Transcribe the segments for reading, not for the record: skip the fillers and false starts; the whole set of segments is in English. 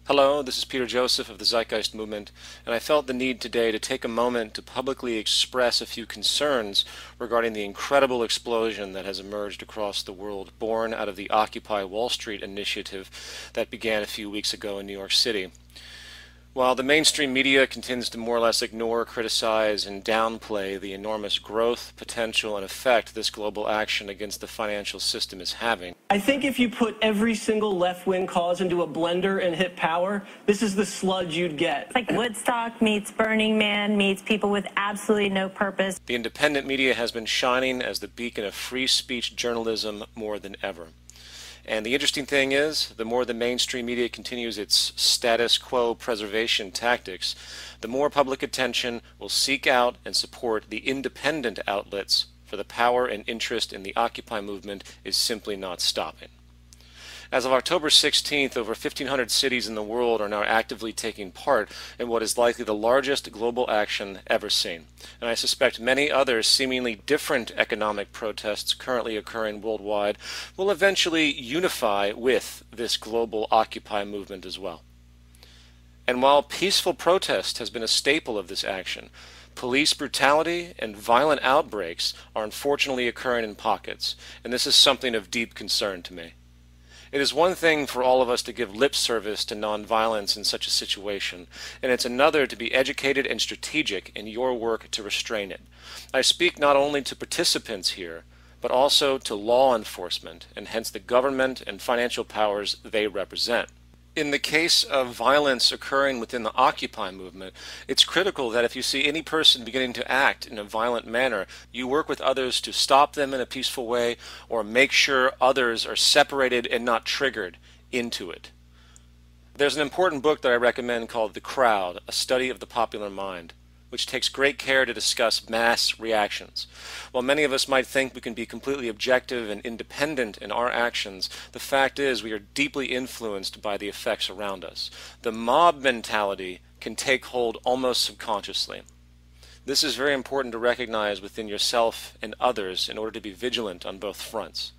Hello, this is Peter Joseph of the Zeitgeist Movement, and I felt the need today to take a moment to publicly express a few concerns regarding the incredible explosion that has emerged across the world, born out of the Occupy Wall Street initiative that began a few weeks ago in New York City. While the mainstream media continues to more or less ignore, criticize, and downplay the enormous growth, potential, and effect this global action against the financial system is having, I think if you put every single left-wing cause into a blender and hit power, this is the sludge you'd get. It's like Woodstock meets Burning Man meets people with absolutely no purpose. the independent media has been shining as the beacon of free speech journalism more than ever. And the interesting thing is, the more the mainstream media continues its status quo preservation tactics, the more public attention will seek out and support the independent outlets, for the power and interest in the Occupy movement is simply not stopping. As of October 16th, over 1,500 cities in the world are now actively taking part in what is likely the largest global action ever seen. And I suspect many other seemingly different economic protests currently occurring worldwide will eventually unify with this global Occupy movement as well. And while peaceful protest has been a staple of this action, police brutality and violent outbreaks are unfortunately occurring in pockets, and this is something of deep concern to me. It is one thing for all of us to give lip service to nonviolence in such a situation, and it's another to be educated and strategic in your work to restrain it. I speak not only to participants here, but also to law enforcement, and hence the government and financial powers they represent. In the case of violence occurring within the Occupy movement, it's critical that if you see any person beginning to act in a violent manner, you work with others to stop them in a peaceful way or make sure others are separated and not triggered into it. There's an important book that I recommend called The Crowd, A Study of the Popular Mind, which takes great care to discuss mass reactions. While many of us might think we can be completely objective and independent in our actions, the fact is we are deeply influenced by the effects around us. The mob mentality can take hold almost subconsciously. This is very important to recognize within yourself and others in order to be vigilant on both fronts.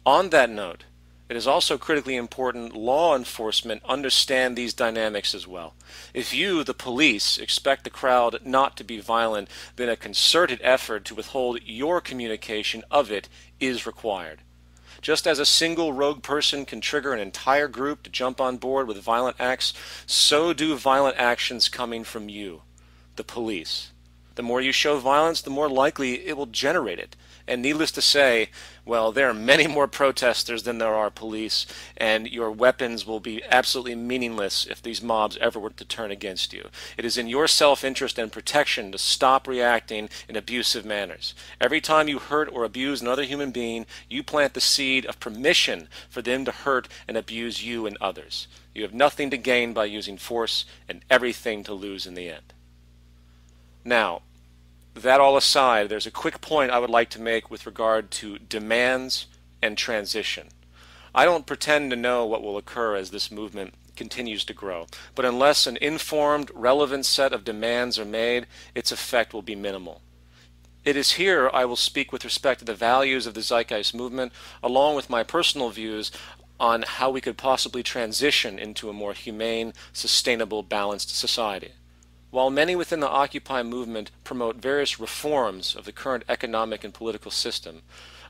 On that note, it is also critically important law enforcement understand these dynamics as well. If you, the police, expect the crowd not to be violent, then a concerted effort to withhold your communication of it is required. Just as a single rogue person can trigger an entire group to jump on board with violent acts, so do violent actions coming from you, the police. The more you show violence, the more likely it will generate it. And needless to say, well, there are many more protesters than there are police, and your weapons will be absolutely meaningless if these mobs ever were to turn against you. It is in your self-interest and protection to stop reacting in abusive manners. Every time you hurt or abuse another human being, you plant the seed of permission for them to hurt and abuse you and others. You have nothing to gain by using force and everything to lose in the end. Now, that all aside, there's a quick point I would like to make with regard to demands and transition. I don't pretend to know what will occur as this movement continues to grow, but unless an informed, relevant set of demands are made, its effect will be minimal. It is here I will speak with respect to the values of the Zeitgeist movement, along with my personal views on how we could possibly transition into a more humane, sustainable, balanced society. While many within the Occupy movement promote various reforms of the current economic and political system,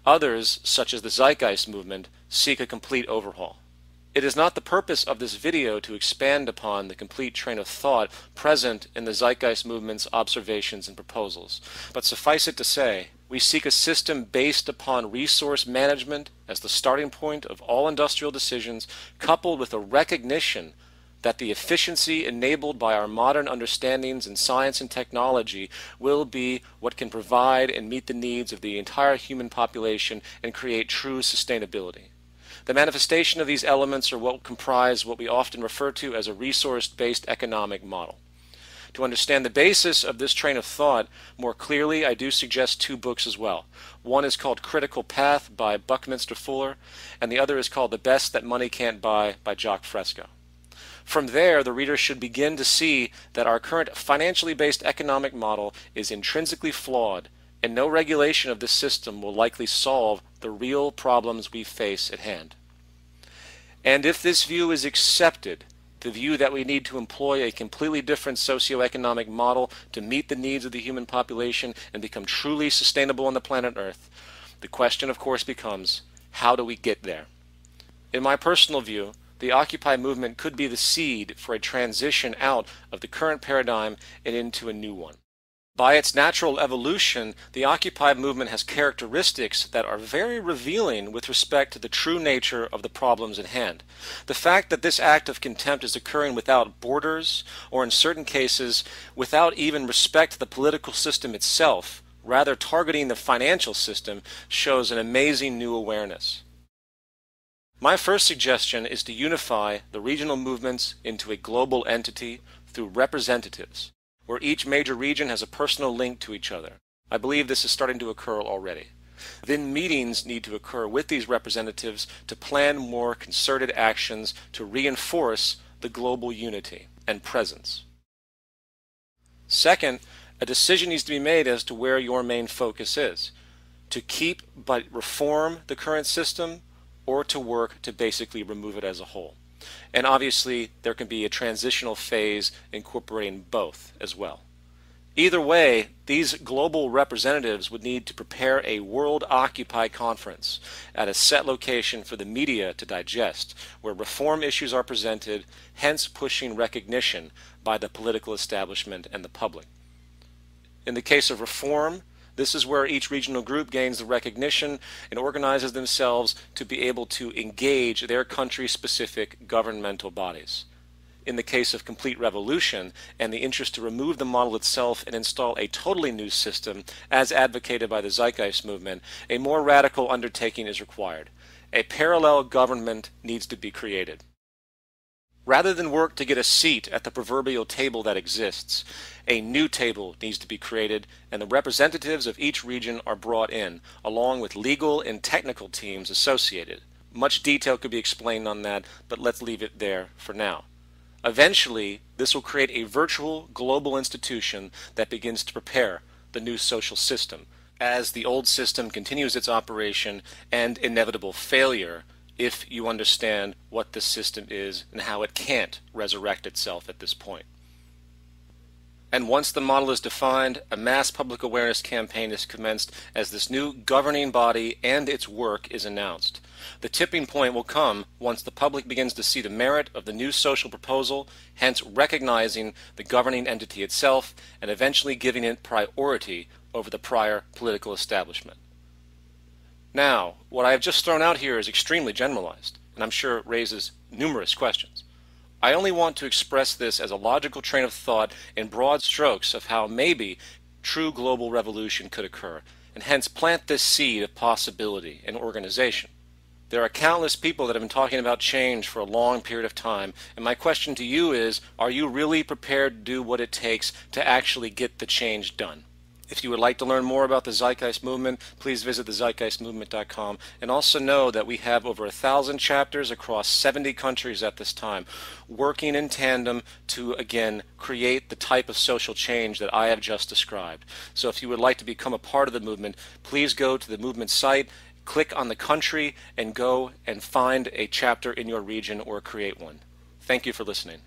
others, such as the Zeitgeist movement, seek a complete overhaul. It is not the purpose of this video to expand upon the complete train of thought present in the Zeitgeist movement's observations and proposals, but suffice it to say, we seek a system based upon resource management as the starting point of all industrial decisions, coupled with a recognition that the efficiency enabled by our modern understandings in science and technology will be what can provide and meet the needs of the entire human population and create true sustainability. The manifestation of these elements are what comprise what we often refer to as a resource-based economic model. To understand the basis of this train of thought more clearly, I do suggest two books as well. One is called Critical Path by Buckminster Fuller, and the other is called The Best That Money Can't Buy by Jacques Fresco. From there, the reader should begin to see that our current financially based economic model is intrinsically flawed, and no regulation of this system will likely solve the real problems we face at hand. And if this view is accepted, the view that we need to employ a completely different socioeconomic model to meet the needs of the human population and become truly sustainable on the planet Earth, the question, of course, becomes, how do we get there? In my personal view, the Occupy movement could be the seed for a transition out of the current paradigm and into a new one. By its natural evolution, the Occupy movement has characteristics that are very revealing with respect to the true nature of the problems at hand. The fact that this act of contempt is occurring without borders, or in certain cases, without even respect to the political system itself, rather targeting the financial system, shows an amazing new awareness. My first suggestion is to unify the regional movements into a global entity through representatives, where each major region has a personal link to each other. I believe this is starting to occur already. Then meetings need to occur with these representatives to plan more concerted actions to reinforce the global unity and presence. Second, a decision needs to be made as to where your main focus is, to keep but reform the current system or to work to basically remove it as a whole. And obviously there can be a transitional phase incorporating both as well. Either way, these global representatives would need to prepare a World Occupy conference at a set location for the media to digest, where reform issues are presented, hence pushing recognition by the political establishment and the public. In the case of reform, this is where each regional group gains the recognition and organizes themselves to be able to engage their country-specific governmental bodies. In the case of complete revolution and the interest to remove the model itself and install a totally new system, as advocated by the Zeitgeist movement, a more radical undertaking is required. A parallel government needs to be created. Rather than work to get a seat at the proverbial table that exists, a new table needs to be created, and the representatives of each region are brought in, along with legal and technical teams associated. Much detail could be explained on that, but let's leave it there for now. Eventually, this will create a virtual global institution that begins to prepare the new social system, as the old system continues its operation and inevitable failure if you understand what this system is and how it can't resurrect itself at this point. And once the model is defined, a mass public awareness campaign is commenced as this new governing body and its work is announced. The tipping point will come once the public begins to see the merit of the new social proposal, hence recognizing the governing entity itself and eventually giving it priority over the prior political establishment. Now, what I have just thrown out here is extremely generalized, and I'm sure it raises numerous questions. I only want to express this as a logical train of thought in broad strokes of how maybe true global revolution could occur, and hence plant this seed of possibility and organization. There are countless people that have been talking about change for a long period of time, and my question to you is, are you really prepared to do what it takes to actually get the change done? If you would like to learn more about the Zeitgeist movement, please visit thezeitgeistmovement.com, and also know that we have over 1,000 chapters across 70 countries at this time, working in tandem to, again, create the type of social change that I have just described. So if you would like to become a part of the movement, please go to the movement site, click on the country, and go and find a chapter in your region or create one. Thank you for listening.